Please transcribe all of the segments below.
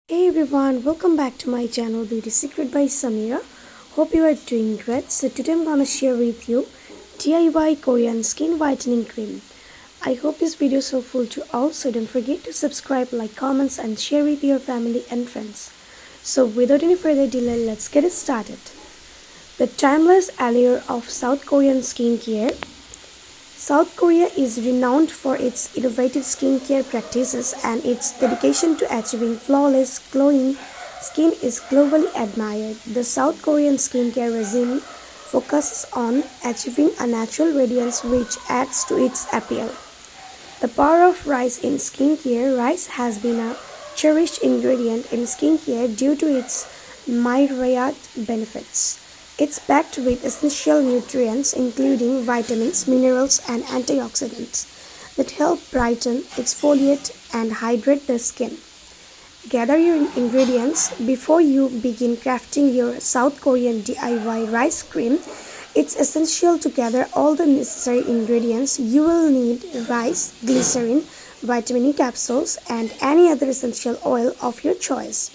Hey everyone, welcome back to my channel Beauty Secret by Samira. Hope you are doing great. So today I'm gonna share with you DIY Korean skin whitening cream. I hope this video is helpful to all, so don't forget to subscribe, like, comments and share with your family and friends. So without any further delay, let's get it started. The timeless allure of South Korean skincare. South Korea is renowned for its innovative skincare practices, and its dedication to achieving flawless, glowing skin is globally admired. The South Korean skincare regime focuses on achieving a natural radiance which adds to its appeal. The power of rice in skincare. Rice has been a cherished ingredient in skincare due to its myriad benefits. It's packed with essential nutrients including vitamins, minerals, and antioxidants that help brighten, exfoliate, and hydrate the skin. Gather your ingredients before you begin crafting your South Korean DIY rice cream. It's essential to gather all the necessary ingredients. You will need rice, glycerin, vitamin E capsules, and any other essential oil of your choice.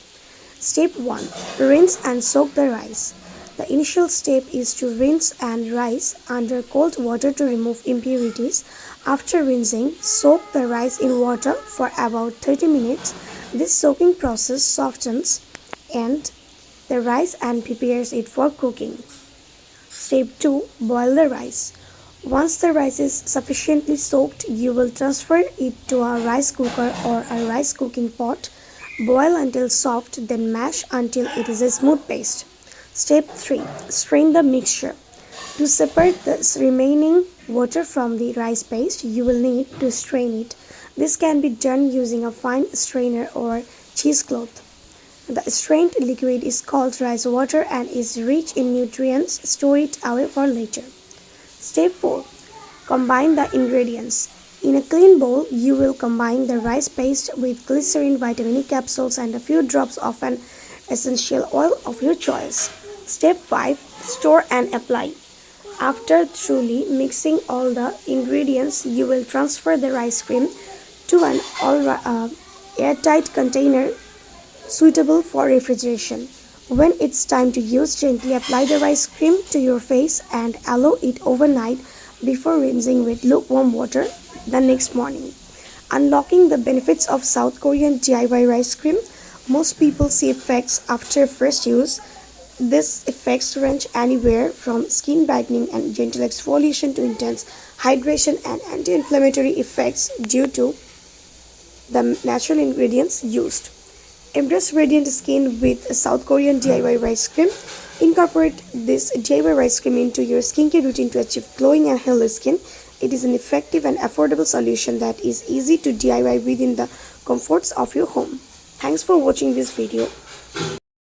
Step 1. Rinse and soak the rice. The initial step is to rinse and rice under cold water to remove impurities. After rinsing, soak the rice in water for about 30 minutes. This soaking process softens and the rice and prepares it for cooking. Step 2. Boil the rice. Once the rice is sufficiently soaked, you will transfer it to a rice cooker or a rice cooking pot. Boil until soft, then mash until it is a smooth paste. Step 3. Strain the mixture. To separate the remaining water from the rice paste, you will need to strain it. This can be done using a fine strainer or cheesecloth. The strained liquid is called rice water and is rich in nutrients. Store it away for later. Step 4. Combine the ingredients. In a clean bowl, you will combine the rice paste with glycerin, vitamin E capsules, and a few drops of an essential oil of your choice. Step 5. Store and apply. After thoroughly mixing all the ingredients, you will transfer the rice cream to an airtight container suitable for refrigeration. When it's time to use, gently apply the rice cream to your face and allow it overnight before rinsing with lukewarm water the next morning. Unlocking the benefits of South Korean DIY rice cream. Most people see effects after first use. These effects range anywhere from skin brightening and gentle exfoliation to intense hydration and anti-inflammatory effects due to the natural ingredients used. Embrace radiant skin with South Korean DIY rice cream. Incorporate this DIY rice cream into your skincare routine to achieve glowing and healthy skin. It is an effective and affordable solution that is easy to DIY within the comforts of your home. Thanks for watching this video.